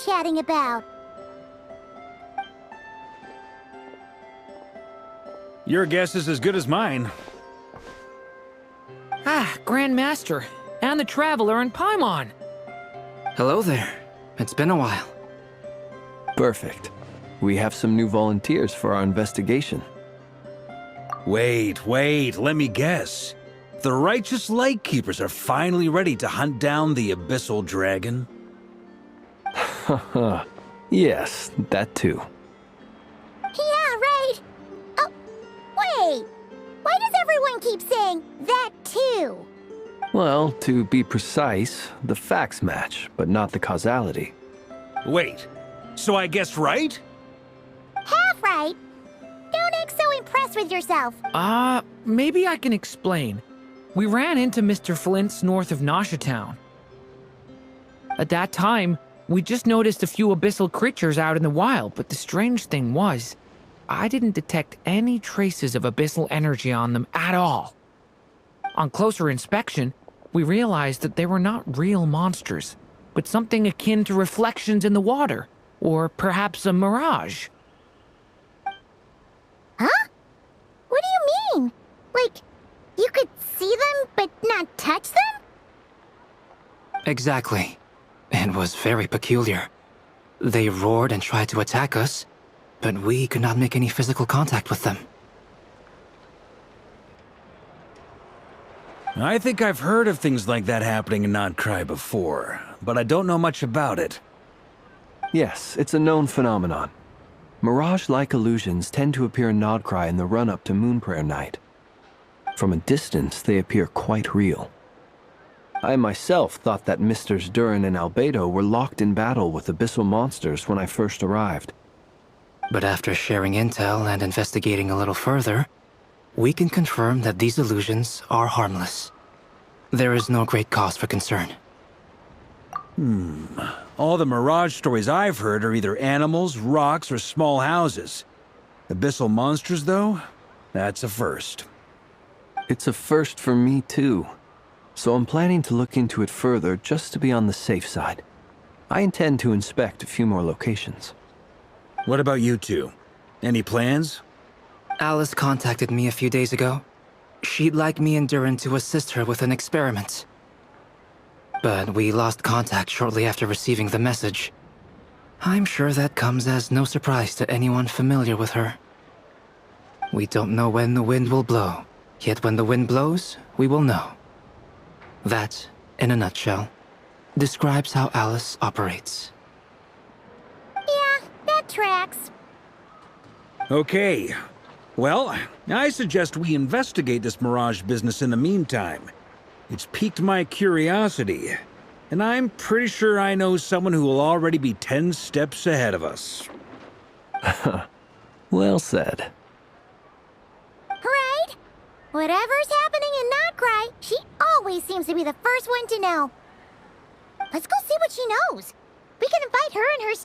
chatting about? Your guess is as good as mine. Ah, Grand Master, and the Traveler and Paimon. Hello there. It's been a while. Perfect. We have some new volunteers for our investigation. Wait, let me guess. The righteous Lightkeepers are finally ready to hunt down the Abyssal Dragon? Haha. Yes, that too. Yeah, right. Oh, wait. Why does everyone keep saying that too? Well, to be precise, the facts match, but not the causality. Wait, so I guessed right? Half right. Don't act so impressed with yourself. Maybe I can explain. We ran into Mr. Flint's north of Nasha Town. At that time, we just noticed a few abyssal creatures out in the wild, but the strange thing was, I didn't detect any traces of abyssal energy on them at all. On closer inspection, we realized that they were not real monsters, but something akin to reflections in the water, or perhaps a mirage. Huh? What do you mean? Like, you could see them but not touch them? Exactly. It was very peculiar. They roared and tried to attack us, but we could not make any physical contact with them. I think I've heard of things like that happening in Nocturne before, but I don't know much about it. Yes, it's a known phenomenon. Mirage-like illusions tend to appear in Nocturne in the run-up to Moonprayer Night. From a distance, they appear quite real. I myself thought that Misters Durin and Albedo were locked in battle with abyssal monsters when I first arrived. But after sharing intel and investigating a little further, we can confirm that these illusions are harmless. There is no great cause for concern. All the Mirage stories I've heard are either animals, rocks, or small houses. Abyssal monsters, though? That's a first. It's a first for me, too. So I'm planning to look into it further just to be on the safe side. I intend to inspect a few more locations. What about you two? Any plans? Alice contacted me a few days ago. She'd like me and Durin to assist her with an experiment. But we lost contact shortly after receiving the message. I'm sure that comes as no surprise to anyone familiar with her. We don't know when the wind will blow, yet when the wind blows, we will know. That, in a nutshell, describes how Alice operates. Yeah, that tracks. Okay. Well, I suggest we investigate this Mirage business in the meantime. It's piqued my curiosity, and I'm pretty sure I know someone who will already be 10 steps ahead of us. Well said. Right? Whatever's happening in Nocturne, she always seems to be the first one to know. Let's go see what she knows. We can invite her and her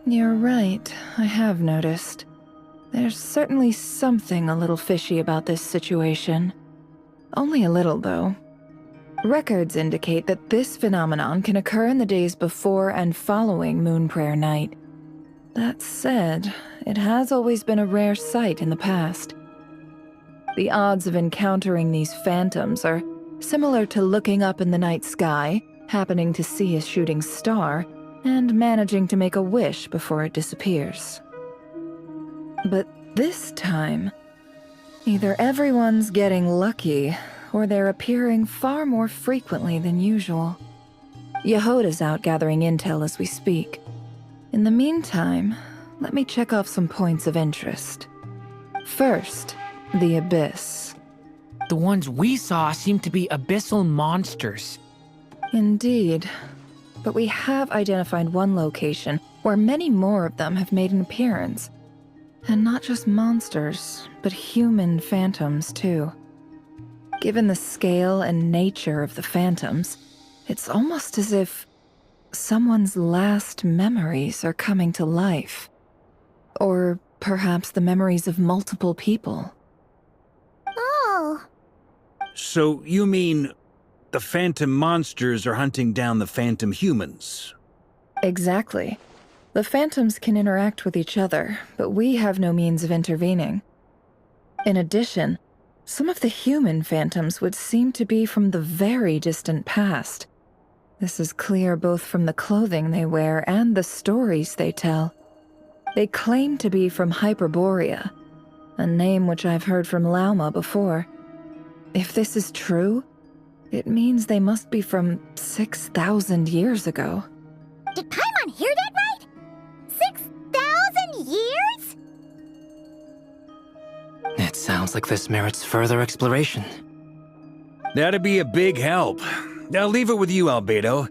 You're right, I have noticed. There's certainly something a little fishy about this situation. Only a little, though. Records indicate that this phenomenon can occur in the days before and following Moonprayer Night. That said, it has always been a rare sight in the past. The odds of encountering these phantoms are similar to looking up in the night sky, happening to see a shooting star, and managing to make a wish before it disappears. But this time, either everyone's getting lucky, or they're appearing far more frequently than usual. Yehoda's out gathering intel as we speak. In the meantime, let me check off some points of interest. First, the Abyss. The ones we saw seem to be abyssal monsters. Indeed. But we have identified one location where many more of them have made an appearance. And not just monsters, but human phantoms too. Given the scale and nature of the phantoms, it's almost as if someone's last memories are coming to life. Or perhaps the memories of multiple people. Oh, So you mean the phantom monsters are hunting down the phantom humans? Exactly. The phantoms can interact with each other, but we have no means of intervening. In addition, some of the human phantoms would seem to be from the very distant past. This is clear both from the clothing they wear and the stories they tell. They claim to be from Hyperborea, a name which I've heard from Lauma before. If this is true, it means they must be from 6,000 years ago. did Paimon hear that right? 6,000 years? It sounds like this merits further exploration. That'd be a big help. I'll leave it with you, Albedo.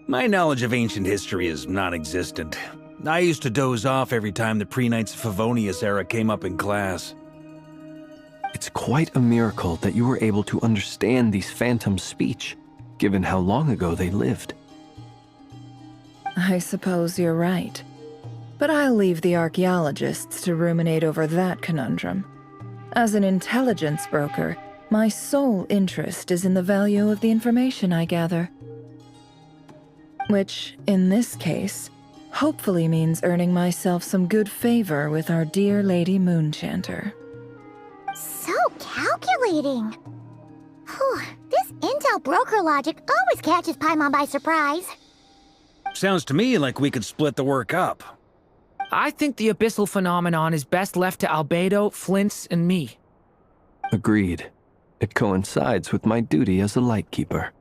My knowledge of ancient history is non-existent. I used to doze off every time the pre-Knights of Favonius era came up in class. It's quite a miracle that you were able to understand these phantoms' speech, given how long ago they lived. I suppose you're right. But I'll leave the archaeologists to ruminate over that conundrum. As an intelligence broker, my sole interest is in the value of the information I gather. Which, in this case, hopefully means earning myself some good favor with our dear Lady Moonchanter. So calculating. Whew, this intel broker logic always catches Paimon by surprise. Sounds to me like we could split the work up. I think the abyssal phenomenon is best left to Albedo, Flint's, and me. Agreed. It coincides with my duty as a lightkeeper.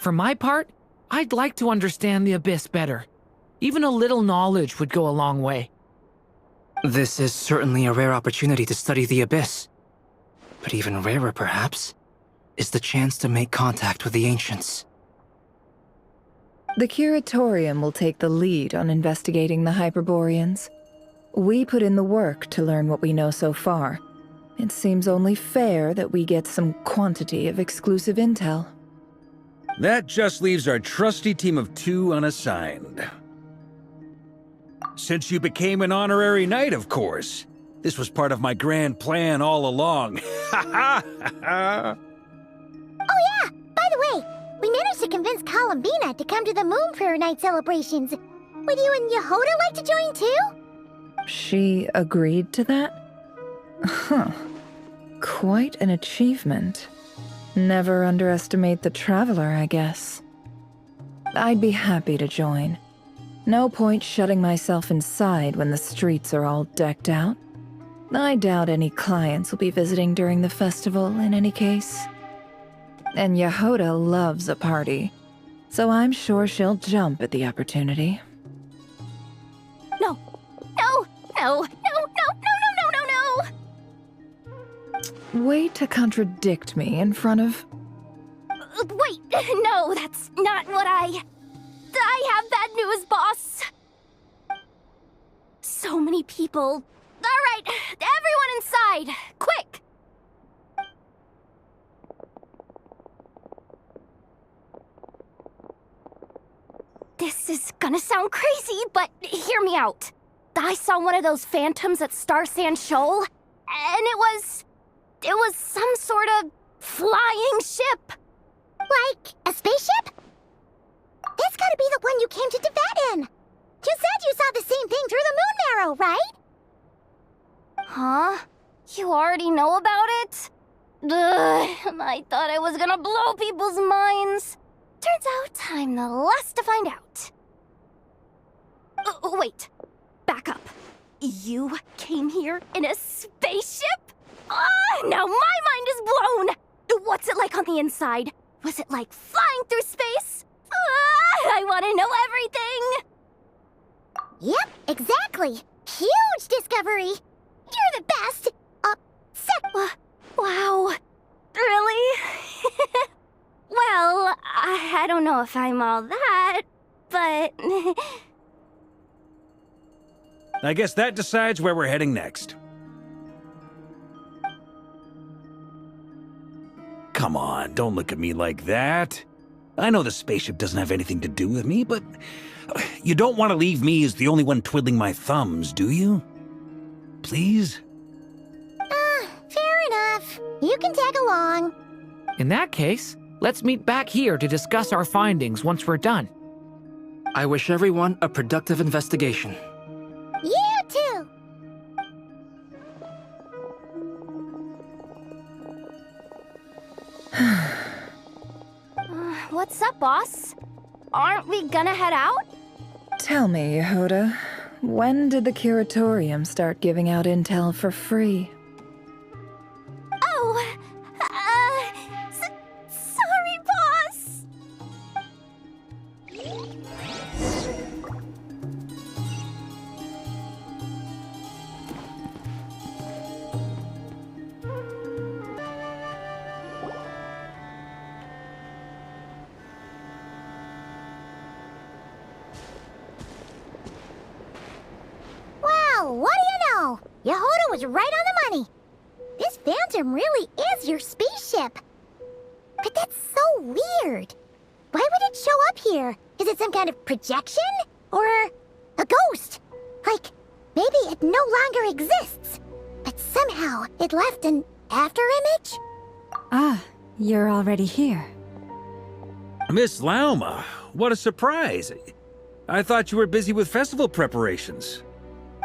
For my part, I'd like to understand the abyss better. Even a little knowledge would go a long way. This is certainly a rare opportunity to study the abyss. But even rarer, perhaps, is the chance to make contact with the ancients. The Curatorium will take the lead on investigating the Hyperboreans. We put in the work to learn what we know so far. It seems only fair that we get some quantity of exclusive intel. That just leaves our trusty team of 2 unassigned. Since you became an honorary knight, of course. This was part of my grand plan all along. Ha ha ha! Oh yeah, by the way, we managed to convince Columbina to come to the Moon Prayer Night celebrations. Would you and Yehoda like to join too? She agreed to that? Huh. Quite an achievement. Never underestimate the traveler, I guess. I'd be happy to join. No point shutting myself inside when the streets are all decked out. I doubt any clients will be visiting during the festival in any case. And Yehoda loves a party, so I'm sure she'll jump at the opportunity. No, no, no, no, no, no, no, no, no! Way to contradict me in front of... Wait, no, that's not what I have bad news, boss. So many people. All right, everyone inside, quick! This is gonna sound crazy, but hear me out. I saw one of those phantoms at Star Sand Shoal, and it was some sort of flying ship. Like a spaceship? That's gotta be the one you came to Tibet in. You said you saw the same thing through the moon marrow, right? Huh? You already know about it? Ugh, I thought I was gonna blow people's minds. Turns out I'm the last to find out. Wait. Back up. You came here in a spaceship? Now my mind is blown! What's it like on the inside? Was it like flying through space? I want to know everything! Yep, exactly. Huge discovery. You're the best. Wow. Really? Well, I don't know if I'm all that, but... I guess that decides where we're heading next. Come on, don't look at me like that. I know the spaceship doesn't have anything to do with me, but you don't want to leave me as the only one twiddling my thumbs, do you? Please? Fair enough. You can tag along. In that case, let's meet back here to discuss our findings once we're done. I wish everyone a productive investigation. You too! What's up, boss? Aren't we gonna head out? Tell me, Yehuda, when did the curatorium start giving out intel for free? Oh, sorry, boss! Wow, what do you know? Yehuda was right on the money. This Phantom really is your spaceship. But that's so weird. Why would it show up here? Is it some kind of projection? Or a ghost? Like, maybe it no longer exists, but somehow it left an afterimage? Ah, you're already here. Miss Lauma, what a surprise. I thought you were busy with festival preparations.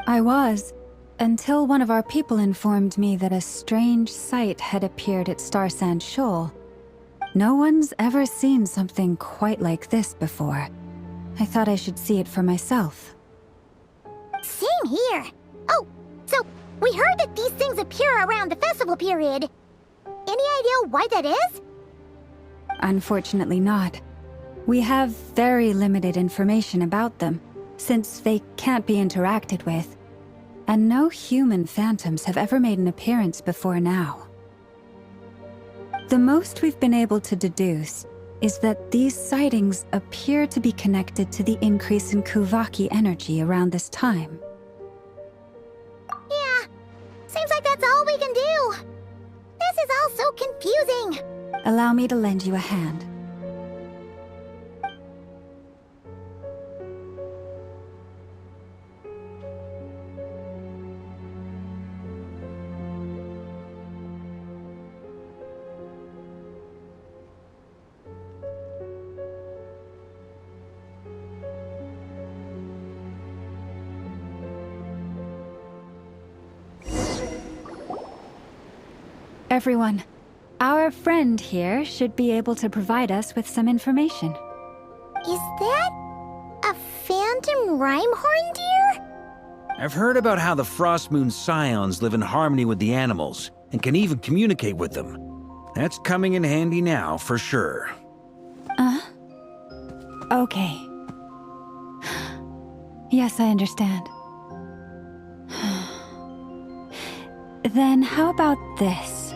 I was, until one of our people informed me that a strange sight had appeared at Starsand Shoal. No one's ever seen something quite like this before. I thought I should see it for myself. Same here. Oh, so we heard that these things appear around the festival period. Any idea why that is? Unfortunately not. We have very limited information about them, since they can't be interacted with. And no human phantoms have ever made an appearance before now. The most we've been able to deduce is that these sightings appear to be connected to the increase in Kuvaki energy around this time. Yeah, seems like that's all we can do. This is all so confusing. Allow me to lend you a hand. Everyone, our friend here should be able to provide us with some information. Is that a phantom rhymehorn deer? I've heard about how the Frost Moon Scions live in harmony with the animals and can even communicate with them. That's coming in handy now, for sure. Okay. Yes, I understand. Then how about this?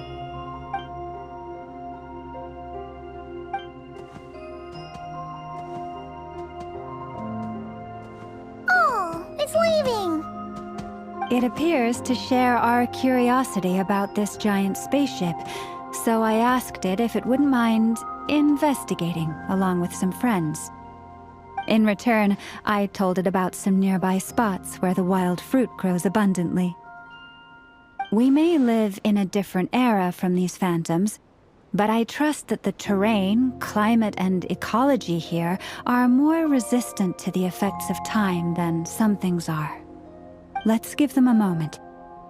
Oh, it's leaving. It appears to share our curiosity about this giant spaceship, so I asked it if it wouldn't mind investigating along with some friends. In return, I told it about some nearby spots where the wild fruit grows abundantly. We may live in a different era from these phantoms, but I trust that the terrain, climate, and ecology here are more resistant to the effects of time than some things are. Let's give them a moment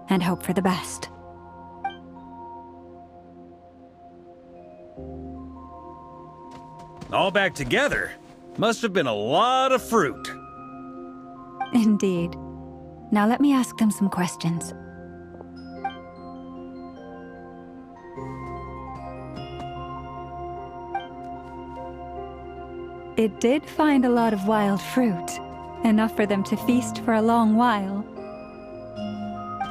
and hope for the best. All back together? Must have been a lot of fruit. Indeed. Now let me ask them some questions. It did find a lot of wild fruit, enough for them to feast for a long while.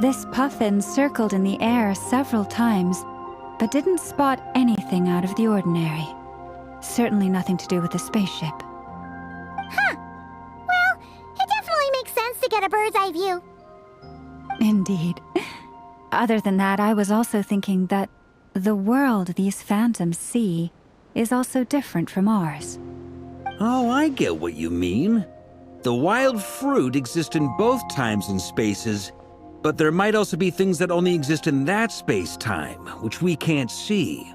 This puffin circled in the air several times, but didn't spot anything out of the ordinary. Certainly nothing to do with the spaceship. Huh. Well, it definitely makes sense to get a bird's eye view. Indeed. Other than that, I was also thinking that the world these phantoms see is also different from ours. Oh, I get what you mean. The wild fruit exists in both times and spaces, but there might also be things that only exist in that space-time, which we can't see.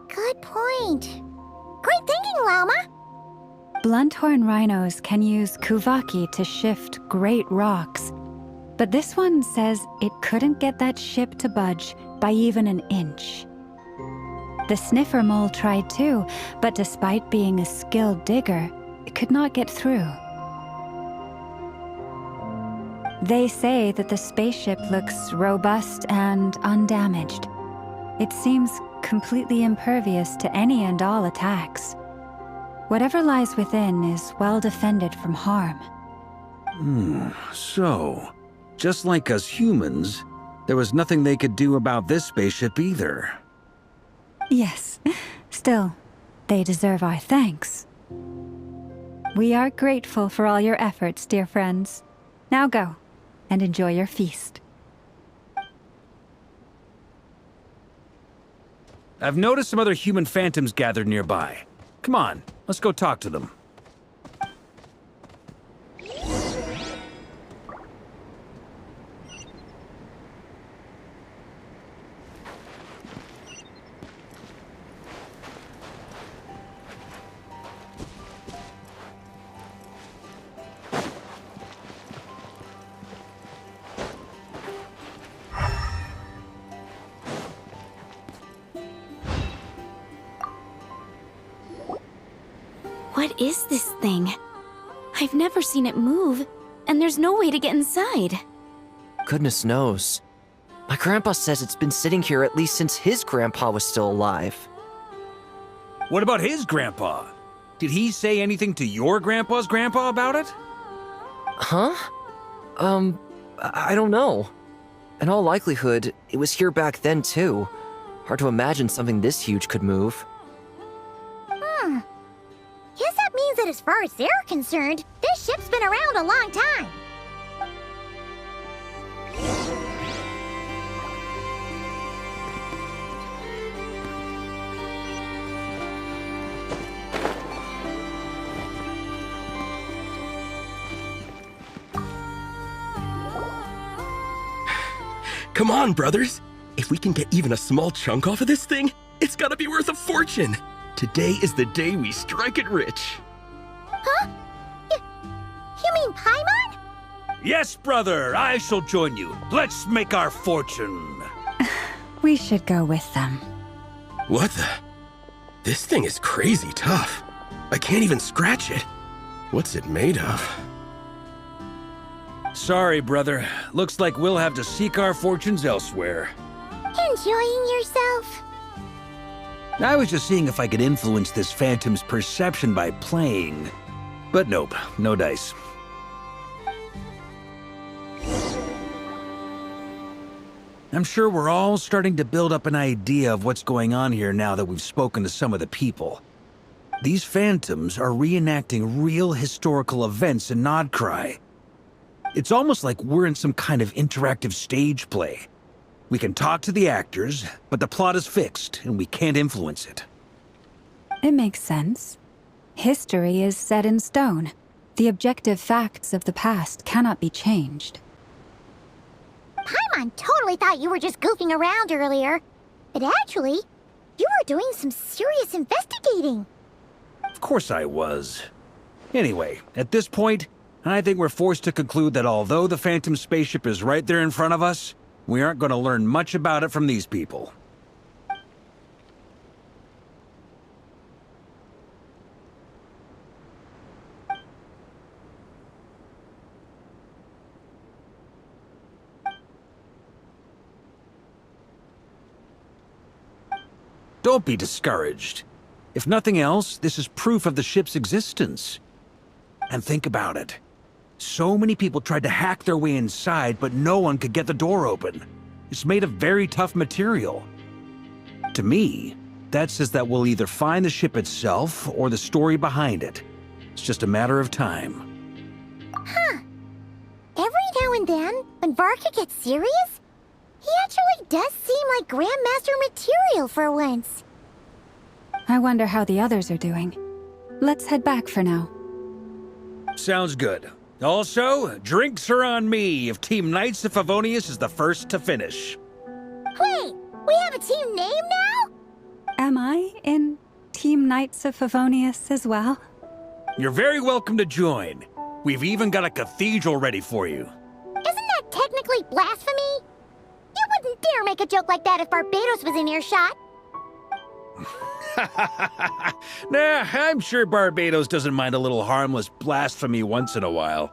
Good point. Great thinking, Llama. Blunthorn rhinos can use kuvaki to shift great rocks, but this one says it couldn't get that ship to budge by even an inch. The sniffer mole tried too, but despite being a skilled digger, it could not get through. They say that the spaceship looks robust and undamaged. It seems completely impervious to any and all attacks. Whatever lies within is well defended from harm. So, just like us humans, there was nothing they could do about this spaceship either. Yes, still, they deserve our thanks. We are grateful for all your efforts, dear friends. Now go, and enjoy your feast. I've noticed some other human phantoms gathered nearby. Come on, let's go talk to them. What is this thing? I've never seen it move, and there's no way to get inside. Goodness knows. My grandpa says it's been sitting here at least since his grandpa was still alive. What about his grandpa? Did he say anything to your grandpa's grandpa about it? Huh? I don't know. In all likelihood, it was here back then too. Hard to imagine something this huge could move. Guess that means that as far as they're concerned, this ship's been around a long time. Come on, brothers! If we can get even a small chunk off of this thing, it's gotta be worth a fortune! Today is the day we strike it rich. Huh? You mean Paimon? Yes, brother, I shall join you. Let's make our fortune. We should go with them. What the? This thing is crazy tough. I can't even scratch it. What's it made of? Sorry, brother. Looks like we'll have to seek our fortunes elsewhere. Enjoying yourself? I was just seeing if I could influence this phantom's perception by playing. But nope, no dice. I'm sure we're all starting to build up an idea of what's going on here now that we've spoken to some of the people. These phantoms are reenacting real historical events in Nodcry. It's almost like we're in some kind of interactive stage play. We can talk to the actors, but the plot is fixed, and we can't influence it. It makes sense. History is set in stone. The objective facts of the past cannot be changed. Paimon totally thought you were just goofing around earlier. But actually, you were doing some serious investigating. Of course I was. Anyway, at this point, I think we're forced to conclude that although the Phantom spaceship is right there in front of us, we aren't going to learn much about it from these people. Don't be discouraged. If nothing else, this is proof of the ship's existence. And think about it. So many people tried to hack their way inside, but no one could get the door open. It's made of very tough material. To me, that says that we'll either find the ship itself or the story behind it. It's just a matter of time. Huh. Every now and then, hoping Var could get serious? He actually does seem like Grandmaster material for once. I wonder how the others are doing. Let's head back for now. Sounds good. Also, drinks are on me if Team Knights of Favonius is the first to finish. Wait, we have a team name now? Am I in Team Knights of Favonius as well? You're very welcome to join. We've even got a cathedral ready for you. Isn't that technically blasphemy? You wouldn't dare make a joke like that if Barbados was in earshot. Nah, I'm sure Barbados doesn't mind a little harmless blasphemy once in a while.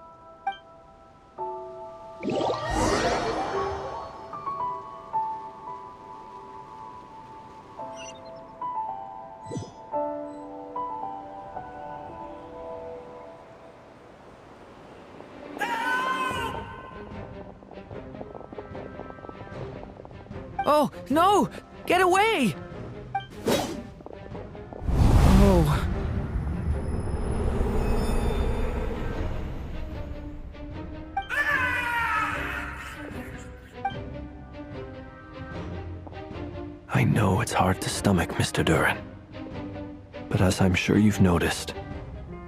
Oh, no! Get away! Oh. I know it's hard to stomach, Mr. Duran. But as I'm sure you've noticed,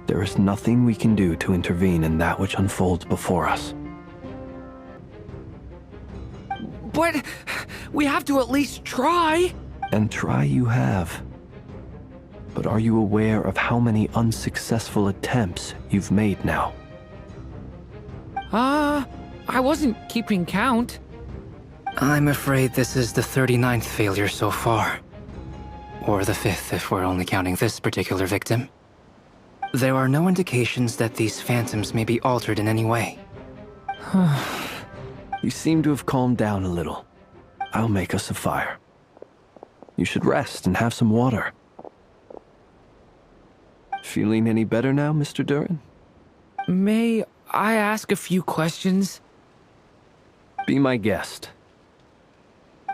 there is nothing we can do to intervene in that which unfolds before us. But we have to at least try. And try you have. But are you aware of how many unsuccessful attempts you've made now? I wasn't keeping count. I'm afraid this is the 39th failure so far. Or the 5th if we're only counting this particular victim. There are no indications that these phantoms may be altered in any way. You seem to have calmed down a little. I'll make us a fire. You should rest and have some water. Feeling any better now, Mr. Duran? May I ask a few questions? Be my guest.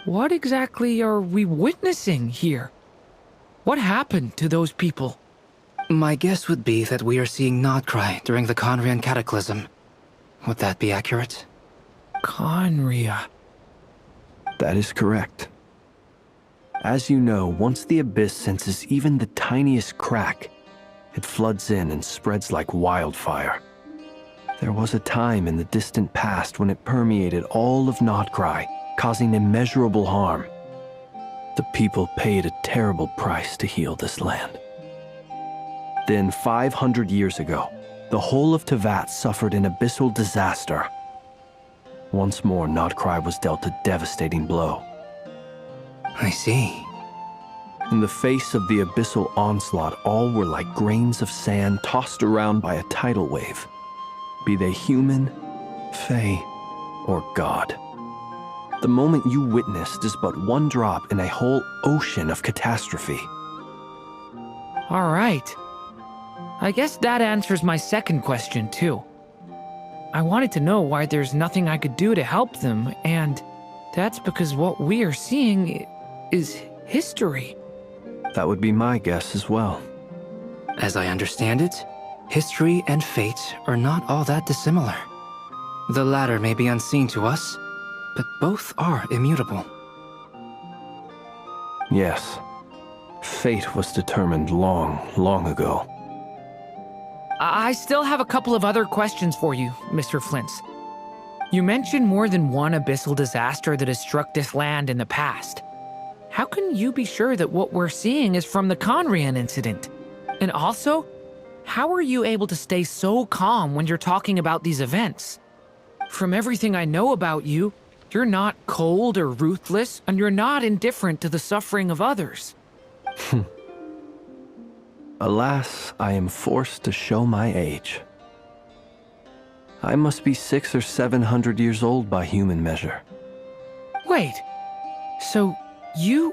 What exactly are we witnessing here? What happened to those people? My guess would be that we are seeing Nocturne during the Conrian Cataclysm. Would that be accurate? Conria. That is correct. As you know, once the Abyss senses even the tiniest crack, it floods in and spreads like wildfire. There was a time in the distant past when it permeated all of Nocturne, causing immeasurable harm. The people paid a terrible price to heal this land. Then, 500 years ago, the whole of Tevat suffered an abyssal disaster. Once more, Nocturne was dealt a devastating blow. I see. In the face of the abyssal onslaught, all were like grains of sand tossed around by a tidal wave, be they human, fae, or god. The moment you witnessed is but one drop in a whole ocean of catastrophe. All right. I guess that answers my second question, too. I wanted to know why there's nothing I could do to help them, and that's because what we are seeing is history. That would be my guess as well. As I understand it, history and fate are not all that dissimilar. The latter may be unseen to us, but both are immutable. Yes. Fate was determined long, long ago. I still have a couple of other questions for you, Mr. Flint's. You mentioned more than one abyssal disaster that has struck this land in the past. How can you be sure that what we're seeing is from the Conrian incident? And also, how are you able to stay so calm when you're talking about these events? From everything I know about you, you're not cold or ruthless, and you're not indifferent to the suffering of others. Alas, I am forced to show my age. I must be 600 or 700 years old by human measure. Wait, so you...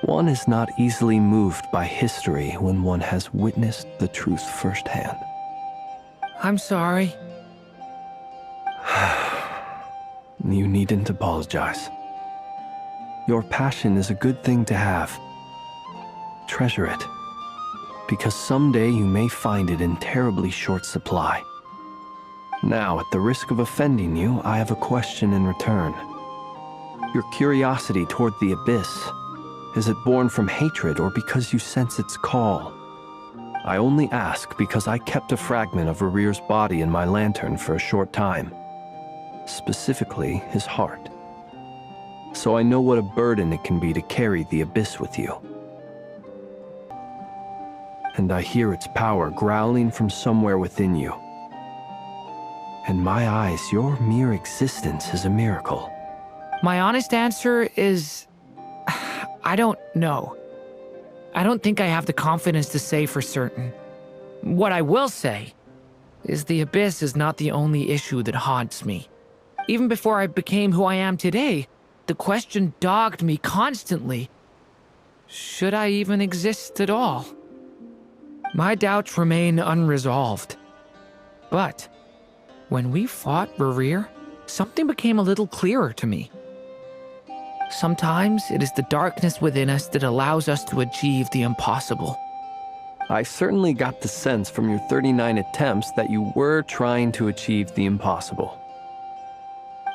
One is not easily moved by history when one has witnessed the truth firsthand. I'm sorry. You needn't apologize. Your passion is a good thing to have. Treasure it, because someday you may find it in terribly short supply. Now, at the risk of offending you, I have a question in return. Your curiosity toward the abyss, is it born from hatred or because you sense its call? I only ask because I kept a fragment of Rerear's body in my lantern for a short time. Specifically, his heart. So I know what a burden it can be to carry the abyss with you. And I hear its power growling from somewhere within you. In my eyes, your mere existence is a miracle. My honest answer is... I don't know. I don't think I have the confidence to say for certain. What I will say is the abyss is not the only issue that haunts me. Even before I became who I am today, the question dogged me constantly. Should I even exist at all? My doubts remain unresolved. But when we fought Rerear, something became a little clearer to me. Sometimes it is the darkness within us that allows us to achieve the impossible. I certainly got the sense from your 39 attempts that you were trying to achieve the impossible.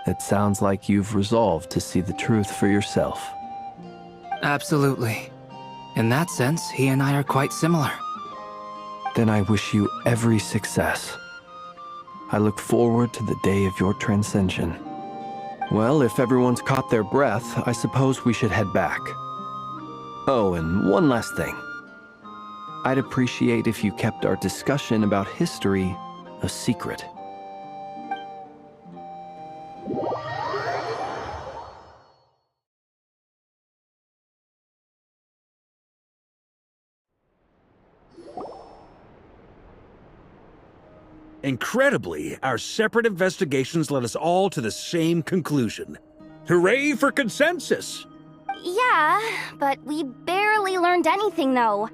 It sounds like you've resolved to see the truth for yourself. Absolutely. In that sense, he and I are quite similar. Then I wish you every success. I look forward to the day of your transcension. Well, if everyone's caught their breath, I suppose we should head back. Oh, and one last thing. I'd appreciate if you kept our discussion about history a secret. Incredibly, our separate investigations led us all to the same conclusion. Hooray for consensus! Yeah, but we barely learned anything, though.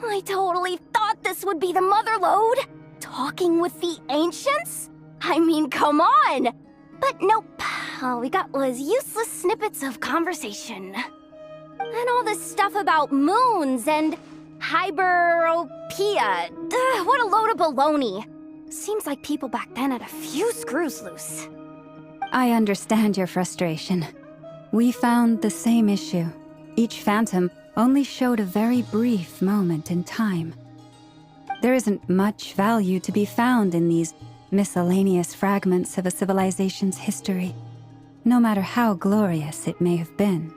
I totally thought this would be the mother lode. Talking with the ancients? I mean, come on! But nope, all we got was useless snippets of conversation. And all this stuff about moons and hyperopia. What a load of baloney. Seems like people back then had a few screws loose. I understand your frustration. We found the same issue. Each phantom only showed a very brief moment in time. There isn't much value to be found in these miscellaneous fragments of a civilization's history, no matter how glorious it may have been.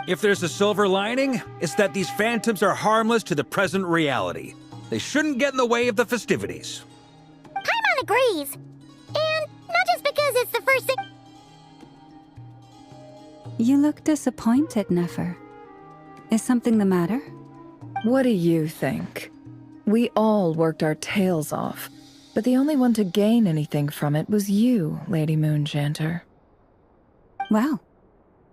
If there's a silver lining, it's that these phantoms are harmless to the present reality. They shouldn't get in the way of the festivities. Paimon agrees. And not just because it's the first thing... You look disappointed, Nefer. Is something the matter? What do you think? We all worked our tails off, but the only one to gain anything from it was you, Lady Moonjanter. Well,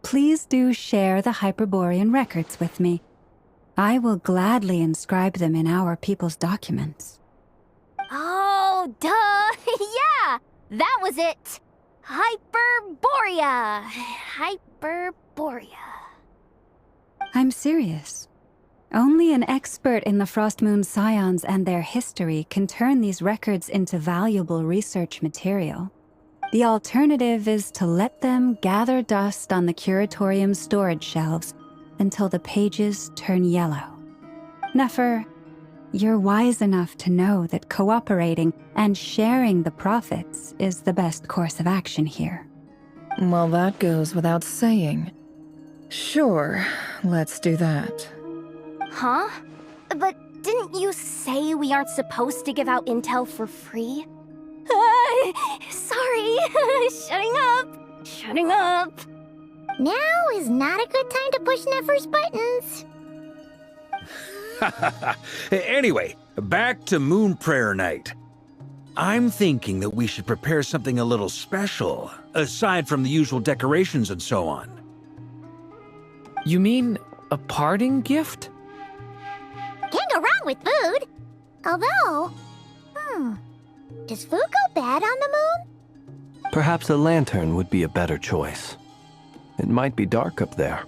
please do share the Hyperborean records with me. I will gladly inscribe them in our people's documents. Oh, duh! Yeah! That was it! Hyperborea! Hyperborea. I'm serious. Only an expert in the Frostmoon Scions and their history can turn these records into valuable research material. The alternative is to let them gather dust on the Curatorium's storage shelves until the pages turn yellow. Nefer, you're wise enough to know that cooperating and sharing the profits is the best course of action here. Well, that goes without saying. Sure, let's do that. Huh? But didn't you say we aren't supposed to give out intel for free? Sorry. Shutting up. Now is not a good time to push Nefer's buttons. Anyway, back to Moon Prayer Night. I'm thinking that we should prepare something a little special, aside from the usual decorations and so on. You mean a parting gift? Can't go wrong with food. Although, does food go bad on the moon? Perhaps a lantern would be a better choice. It might be dark up there.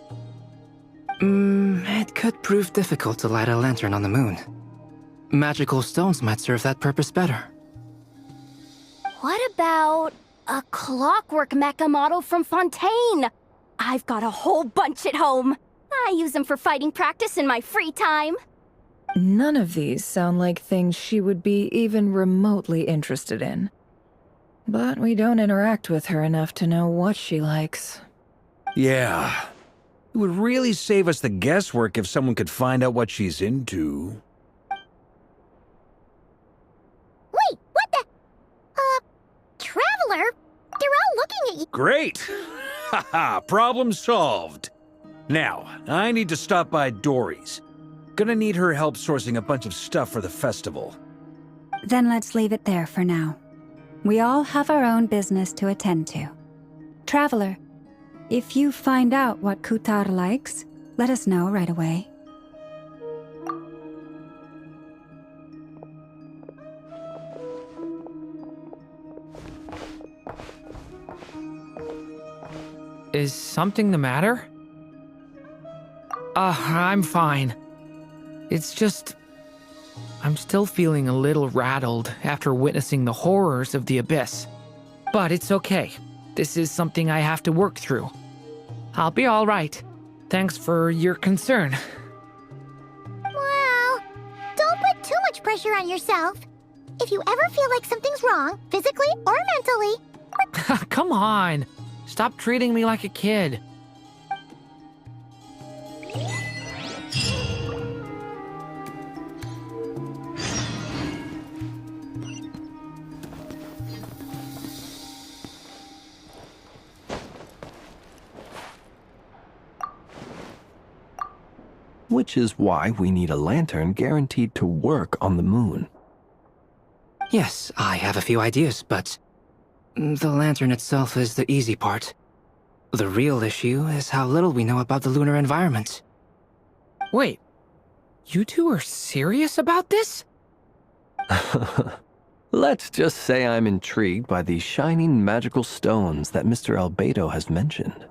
It could prove difficult to light a lantern on the moon. Magical stones might serve that purpose better. What about a clockwork mecha model from Fontaine? I've got a whole bunch at home. I use them for fighting practice in my free time. None of these sound like things she would be even remotely interested in. But we don't interact with her enough to know what she likes. Yeah. It would really save us the guesswork if someone could find out what she's into. Wait, what the? Traveler? They're all looking at you. Great! Haha, problem solved. Now, I need to stop by Dory's. Gonna need her help sourcing a bunch of stuff for the festival. Then let's leave it there for now. We all have our own business to attend to. Traveler, if you find out what Kutar likes, let us know right away. Is something the matter? I'm fine. It's just... I'm still feeling a little rattled after witnessing the horrors of the Abyss. But it's okay. This is something I have to work through. I'll be all right. Thanks for your concern. Well, don't put too much pressure on yourself. If you ever feel like something's wrong, physically or mentally... Come on. Stop treating me like a kid. Which is why we need a lantern guaranteed to work on the moon. Yes, I have a few ideas, but the lantern itself is the easy part. The real issue is how little we know about the lunar environment. Wait, you two are serious about this? Let's just say I'm intrigued by these shining magical stones that Mr. Albedo has mentioned.